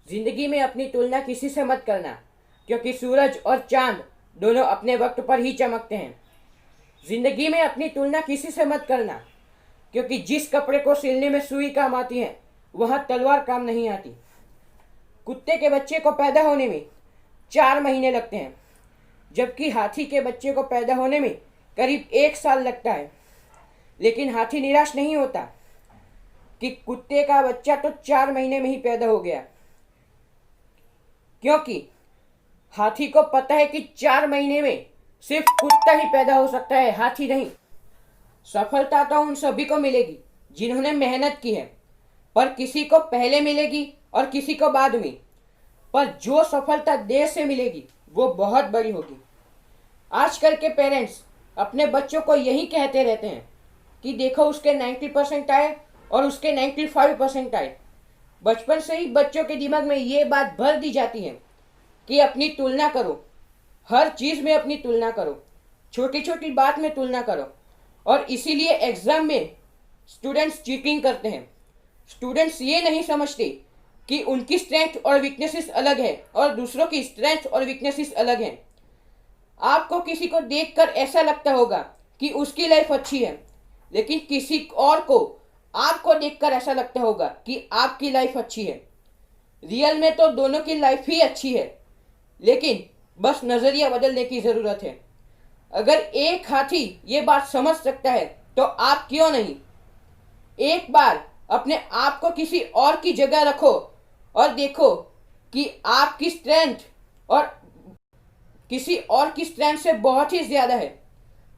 जिंदगी में अपनी तुलना किसी से मत करना, क्योंकि सूरज और चांद दोनों अपने वक्त पर ही चमकते हैं। जिंदगी में अपनी तुलना किसी से मत करना, क्योंकि जिस कपड़े को सिलने में सुई काम आती है वहाँ तलवार काम नहीं आती। कुत्ते के बच्चे को पैदा होने में 4 महीने लगते हैं, जबकि हाथी के बच्चे को पैदा होने में करीब 1 साल लगता है। लेकिन हाथी निराश नहीं होता कि कुत्ते का बच्चा तो 4 महीने में ही पैदा हो गया, क्योंकि हाथी को पता है कि 4 महीने में सिर्फ कुत्ता ही पैदा हो सकता है, हाथी नहीं। सफलता तो उन सभी को मिलेगी जिन्होंने मेहनत की है, पर किसी को पहले मिलेगी और किसी को बाद में। पर जो सफलता देर से मिलेगी वो बहुत बड़ी होगी। आजकल के पेरेंट्स अपने बच्चों को यही कहते रहते हैं कि देखो उसके 90% आए और उसके 95% आए। बचपन से ही बच्चों के दिमाग में ये बात भर दी जाती है कि अपनी तुलना करो, हर चीज़ में अपनी तुलना करो, छोटी छोटी बात में तुलना करो। और इसीलिए एग्ज़ाम में स्टूडेंट्स चीटिंग करते हैं। स्टूडेंट्स ये नहीं समझते कि उनकी स्ट्रेंथ और वीकनेसेस अलग है और दूसरों की स्ट्रेंथ और वीकनेसेस अलग हैं। आपको किसी को देखकर ऐसा लगता होगा कि उसकी लाइफ अच्छी है, लेकिन किसी और को आपको देखकर ऐसा लगता होगा कि आपकी लाइफ अच्छी है। रियल में तो दोनों की लाइफ ही अच्छी है, लेकिन बस नज़रिया बदलने की ज़रूरत है। अगर एक हाथी ये बात समझ सकता है तो आप क्यों नहीं। एक बार अपने आप को किसी और की जगह रखो और देखो कि आपकी स्ट्रेंथ और किसी और की स्ट्रेंथ से बहुत ही ज़्यादा है।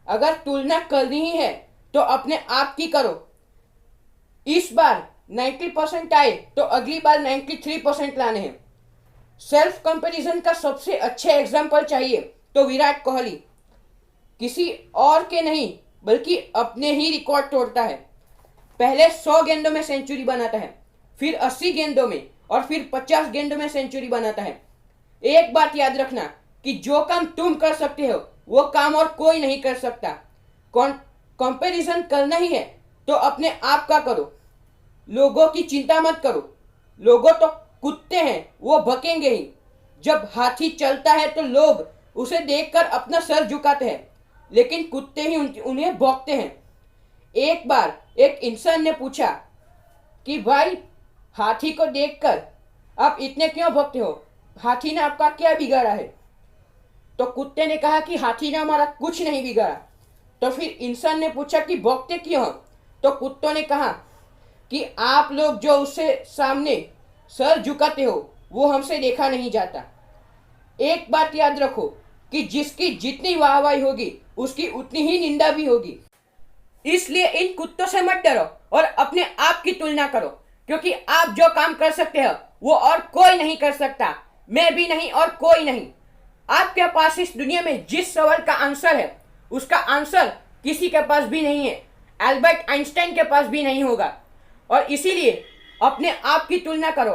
अगर तुलना करनी ही है तो अपने आप की करो। इस बार 90% आए तो अगली बार 93% लाने हैं। सेल्फ कंपैरिजन का सबसे अच्छे एग्जाम्पल चाहिए तो विराट कोहली किसी और के नहीं बल्कि अपने ही रिकॉर्ड तोड़ता है। पहले 100 गेंदों में सेंचुरी बनाता है, फिर 80 गेंदों में और फिर 50 गेंदों में सेंचुरी बनाता है। एक बात याद रखना कि जो काम तुम कर सकते हो वो काम और कोई नहीं कर सकता। कंपैरिजन करना ही है तो अपने आप का करो, लोगों की चिंता मत करो। लोगों तो कुत्ते हैं, वो भकेंगे ही। जब हाथी चलता है तो लोग उसे देखकर अपना सर झुकाते हैं, लेकिन कुत्ते ही उन्हें भौंकते हैं। एक बार एक इंसान ने पूछा कि भाई हाथी को देखकर आप इतने क्यों भौंकते हो, हाथी ने आपका क्या बिगाड़ा है। तो कुत्ते ने कहा कि हाथी ने हमारा कुछ नहीं बिगाड़ा। तो फिर इंसान ने पूछा कि भौंकते क्यों हो। तो कुत्तों ने कहा कि आप लोग जो उससे सामने सर झुकाते हो वो हमसे देखा नहीं जाता। एक बात याद रखो कि जिसकी जितनी वाहवाही होगी उसकी उतनी ही निंदा भी होगी। इसलिए इन कुत्तों से मत डरो और अपने आप की तुलना करो, क्योंकि आप जो काम कर सकते हो वो और कोई नहीं कर सकता, मैं भी नहीं और कोई नहीं। आपके पास इस दुनिया में जिस सवाल का आंसर है उसका आंसर किसी के पास भी नहीं है, एल्बर्ट आइंस्टाइन के पास भी नहीं होगा। और इसीलिए अपने आप की तुलना करो